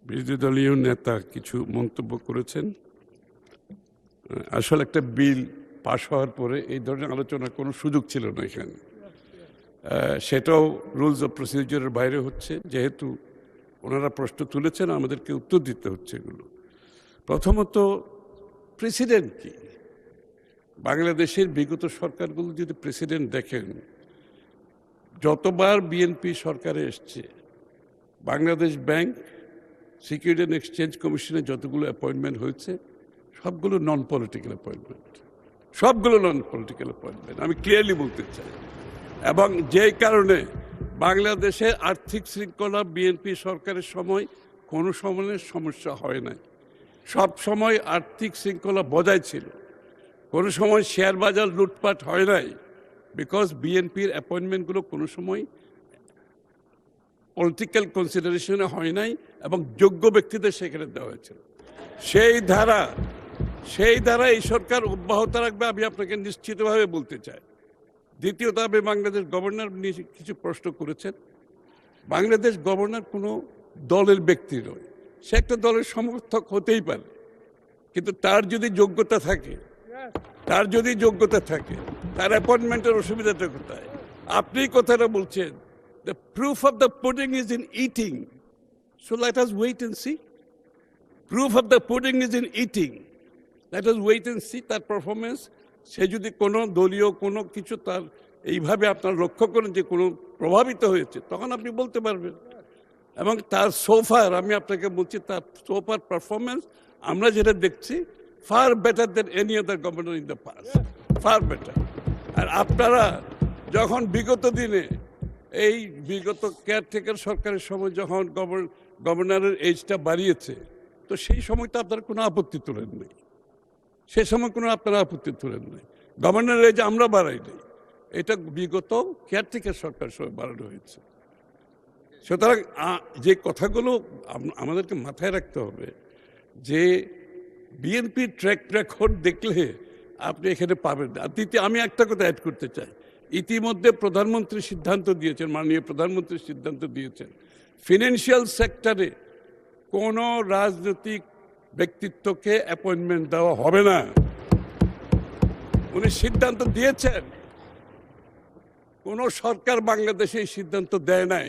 বিরোধী দলীয় নেতা কিছু মন্তব্য করেছেন। আসলে একটা বিল পাশ হওয়ার পরে এই ধরনের আলোচনার কোনো সুযোগ ছিল না এখানে। সেটাও রুলস অফ প্রসিডিউরের বাইরে হচ্ছে, যেহেতু ওনারা প্রশ্ন তুলেছেন আমাদেরকে উত্তর দিতে হচ্ছে এগুলো। প্রথমত, প্রেসিডেন্ট কি? বাংলাদেশের বিগত সরকারগুলো যদি প্রেসিডেন্ট দেখেন, যতবার বিএনপি সরকারে এসছে, Bangladesh bank, security and exchange কমিশনে যতগুলো অ্যাপয়েন্টমেন্ট হয়েছে সবগুলো নন পলিটিক্যাল অ্যাপয়েন্টমেন্ট, সবগুলো নন পলিটিক্যাল অ্যাপয়েন্টমেন্ট, আমি ক্লিয়ারলি বলতে চাই। এবং যেই কারণে বাংলাদেশের আর্থিক শৃঙ্খলা বিএনপি সরকারের সময় কোনো সময়ের সমস্যা হয় নাই, সব সময় আর্থিক শৃঙ্খলা বজায় ছিল, কোনো সময় শেয়ার বাজার লুটপাট হয় নাই, বিকজ বিএনপির অ্যাপয়েন্টমেন্টগুলো কোনো সময় পলিটিক্যাল কনসিডারেশনে হয় নাই এবং যোগ্য ব্যক্তিদের সেখানে দেওয়া হয়েছিল। সেই ধারা এই সরকার অব্যাহত রাখবে, আমি আপনাকে নিশ্চিতভাবে বলতে চাই। দ্বিতীয়ত, আপনি বাংলাদেশ গভর্নর নিয়ে কিছু প্রশ্ন করেছেন। বাংলাদেশ গভর্নর কোনো দলের ব্যক্তি নয়, সে একটা দলের সমর্থক হতেই পারে, কিন্তু তার যদি যোগ্যতা থাকে, তার অ্যাপয়েন্টমেন্টের অসুবিধাটা কোথায়? আপনি কথাটা বলছেন, the proof of the pudding is in eating, so let us wait and see. Proof of the pudding is in eating, let us wait and see তার পারফরমেন্স। সে যদি কোনো দলীয় কোনো কিছু তার এইভাবে আপনার লক্ষ্য করেন যে কোনো প্রভাবিত হয়েছে, তখন আপনি বলতে পারবেন। এবং তার সোফার, আমি আপনাকে বলছি, তার সোফার পারফরমেন্স আমরা যেটা দেখছি, far better than any other governor in the past, far better. আর আপনারা যখন বিগত দিনে এই বিগত কেয়ারটেকার সরকারের সময় যখন গভর্নরের এজটা বাড়িয়েছে, তো সেই সময় তো আপনারা কোনো আপত্তি তোলেন নাই, সে সময় কোনো আপনারা আপত্তি তোলেন নাই। গভর্নরের এজ আমরা বাড়াই নাই, এটা বিগত কেয়ারটেকার সরকার সময় বাড়ানো হয়েছে। সুতরাং যে কথাগুলো আমাদেরকে মাথায় রাখতে হবে, যে বিএনপির ট্র্যাক রেকর্ড দেখলে আপনি এখানে পাবেন না। দ্বিতীয়, আমি একটা কথা অ্যাড করতে চাই, ইতিমধ্যে প্রধানমন্ত্রী সিদ্ধান্ত দিয়েছেন, মাননীয় প্রধানমন্ত্রী সিদ্ধান্ত দিয়েছেন, ফিনান্সিয়াল সেক্টরে কোনো রাজনৈতিক ব্যক্তিত্বকে অ্যাপয়েন্টমেন্ট দেওয়া হবে না। উনি সিদ্ধান্ত দিয়েছেন, কোনো সরকার বাংলাদেশে এই সিদ্ধান্ত দেয় নাই,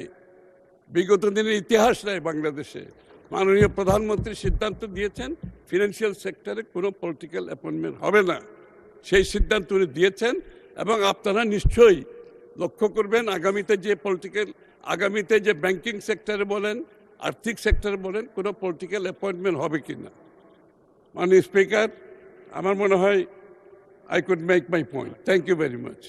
বিগত দিনের ইতিহাস নাই বাংলাদেশে। মাননীয় প্রধানমন্ত্রী সিদ্ধান্ত দিয়েছেন ফিনান্সিয়াল সেক্টরে কোনো পলিটিক্যাল অ্যাপয়েন্টমেন্ট হবে না, সেই সিদ্ধান্ত উনি দিয়েছেন। এবং আপনারা নিশ্চয়ই লক্ষ্য করবেন আগামীতে যে ব্যাংকিং সেক্টরে বলেন, আর্থিক সেক্টরে বলেন, কোনো পলিটিক্যাল অ্যাপয়েন্টমেন্ট হবে কি না। মাননীয় স্পিকার, আমার মনে হয় I could make my point. Thank you very much.